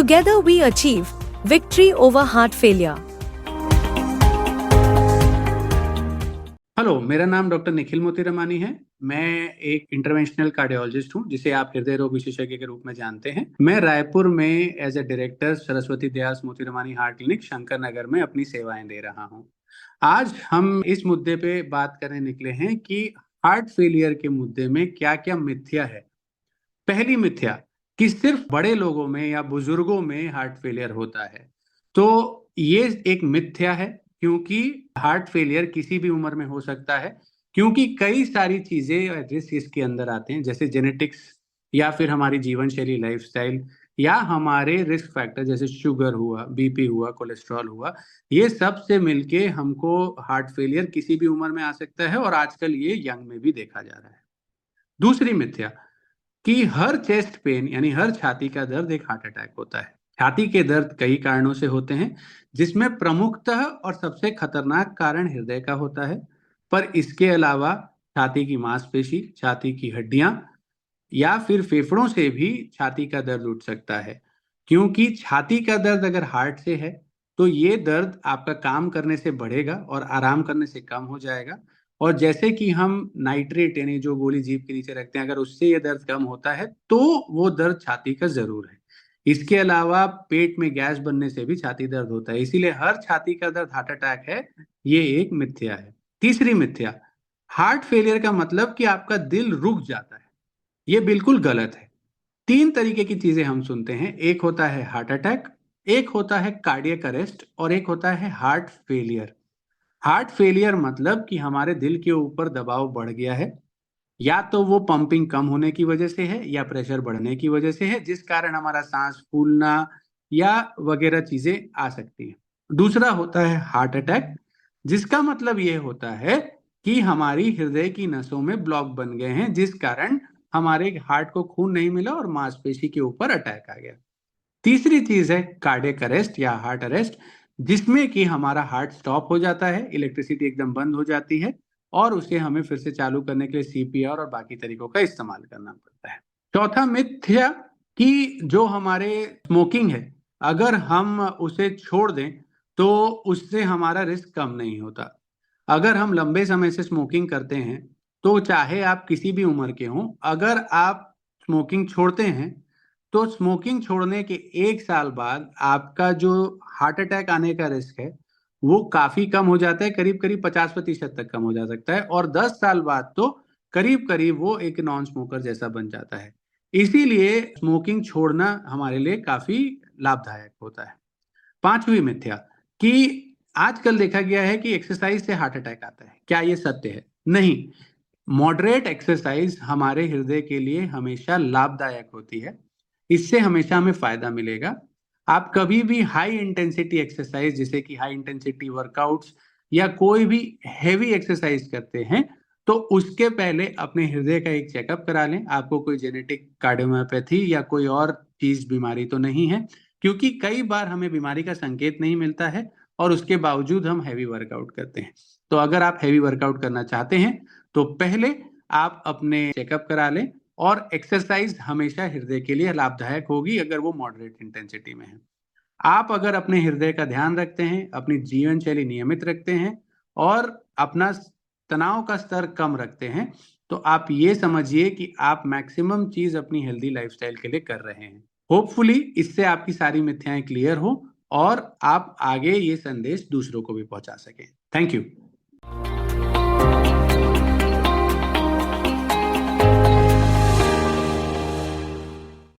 Together we achieve victory over heart failure. Hello, मेरा नाम doctor Nikhil Motiramani है। मैं एक इंटरवेंशनल कार्डियोलॉजिस्ट हूं, जिसे आप हृदय रोग विशेषज्ञ के रूप में जानते हैं। मैं रायपुर में एज ए डायरेक्टर सरस्वती दयास मोतीरामानी हार्ट क्लिनिक शंकर नगर में अपनी सेवाएं दे रहा हूं। आज हम इस मुद्दे पे बात करने निकले हैं कि हार्ट फेलियर के मुद्दे में क्या क्या मिथ्या है। पहली मिथ्या कि सिर्फ बड़े लोगों में या बुजुर्गों में हार्ट फेलियर होता है, तो ये एक मिथ्या है, क्योंकि हार्ट फेलियर किसी भी उम्र में हो सकता है, क्योंकि कई सारी चीजें रिस्क इसके अंदर आते हैं, जैसे जेनेटिक्स या फिर हमारी जीवन शैली, लाइफस्टाइल, या हमारे रिस्क फैक्टर जैसे शुगर हुआ, बीपी हुआ, कोलेस्ट्रॉल हुआ। ये सब से मिलके हमको हार्ट फेलियर किसी भी उम्र में आ सकता है, और आजकल ये यंग में भी देखा जा रहा है। दूसरी मिथ्या कि हर चेस्ट पेन यानी हर छाती का दर्द एक हार्ट अटैक होता है। छाती के दर्द कई कारणों से होते हैं, जिसमें प्रमुखतः और सबसे खतरनाक कारण हृदय का होता है। पर इसके अलावा छाती की मांसपेशी, छाती की हड्डियां या फिर फेफड़ों से भी छाती का दर्द उठ सकता है। क्योंकि छाती का दर्द अगर हार्ट से है, तो ये दर्द आपका काम करने से बढ़ेगा और आराम करने से कम हो जाएगा। और जैसे कि हम नाइट्रेट यानी जो गोली जीभ के नीचे रखते हैं, अगर उससे ये दर्द कम होता है, तो वो दर्द छाती का जरूर है। इसके अलावा पेट में गैस बनने से भी छाती दर्द होता है, इसीलिए हर छाती का दर्द हार्ट अटैक है, ये एक मिथ्या है। तीसरी मिथ्या, हार्ट फेलियर का मतलब कि आपका दिल रुक जाता है। ये बिल्कुल गलत है। तीन तरीके की चीजें हम सुनते हैं, एक होता है हार्ट अटैक, एक होता है कार्डियक अरेस्ट, और एक होता है हार्ट फेलियर। हार्ट फेलियर मतलब कि हमारे दिल के ऊपर दबाव बढ़ गया है, या तो वो पंपिंग कम होने की वजह से है या प्रेशर बढ़ने की वजह से है, जिस कारण हमारा सांस फूलना या वगैरह चीजें आ सकती हैं। दूसरा होता है हार्ट अटैक, जिसका मतलब ये होता है कि हमारी हृदय की नसों में ब्लॉक बन गए हैं, जिस कारण हमारे हार्ट को खून नहीं मिला और मांसपेशी के ऊपर अटैक आ गया। तीसरी चीज है कार्डियक अरेस्ट या हार्ट अरेस्ट, जिसमें कि हमारा हार्ट स्टॉप हो जाता है, इलेक्ट्रिसिटी एकदम बंद हो जाती है, और उसे हमें फिर से चालू करने के लिए सीपीआर और बाकी तरीकों का इस्तेमाल करना पड़ता है। चौथा मिथ्या कि जो हमारे स्मोकिंग है, अगर हम उसे छोड़ दें तो उससे हमारा रिस्क कम नहीं होता। अगर हम लंबे समय से स्मोकिंग करते हैं, तो चाहे आप किसी भी उम्र के हों, अगर आप स्मोकिंग छोड़ते हैं, तो स्मोकिंग छोड़ने के 1 साल बाद आपका जो हार्ट अटैक आने का रिस्क है, वो काफी कम हो जाता है, करीब करीब 50% तक कम हो जा सकता है, और 10 साल बाद तो करीब करीब वो एक नॉन स्मोकर जैसा बन जाता है। इसीलिए स्मोकिंग छोड़ना हमारे लिए काफी लाभदायक होता है। पांचवी मिथ्या कि आजकल देखा गया है कि एक्सरसाइज से हार्ट अटैक आता है। क्या ये सत्य है? नहीं। मॉडरेट एक्सरसाइज हमारे हृदय के लिए हमेशा लाभदायक होती है, इससे हमेशा हमें फायदा मिलेगा। आप कभी भी हाई इंटेंसिटी एक्सरसाइज, जैसे कि हाई इंटेंसिटी वर्कआउट्स या कोई भी हैवी एक्सरसाइज करते हैं, तो उसके पहले अपने हृदय का एक चेकअप करा लें। आपको कोई जेनेटिक कार्डियोमायोपैथी या कोई और चीज बीमारी तो नहीं है, क्योंकि कई बार हमें बीमारी का संकेत नहीं मिलता है और उसके बावजूद हम हैवी वर्कआउट करते हैं। तो अगर आप हैवी वर्कआउट करना चाहते हैं, तो पहले आप अपने चेकअप करा लें, और एक्सरसाइज हमेशा हृदय के लिए लाभदायक होगी अगर वो मॉडरेट इंटेंसिटी में है। आप अगर अपने हृदय का ध्यान रखते हैं, अपनी जीवन शैली नियमित रखते हैं और अपना तनाव का स्तर कम रखते हैं, तो आप ये समझिए कि आप मैक्सिमम चीज अपनी हेल्दी लाइफस्टाइल के लिए कर रहे हैं। होपफुली इससे आपकी सारी मिथ्याएं क्लियर हो और आप आगे ये संदेश दूसरों को भी पहुंचा सकें। Thank you.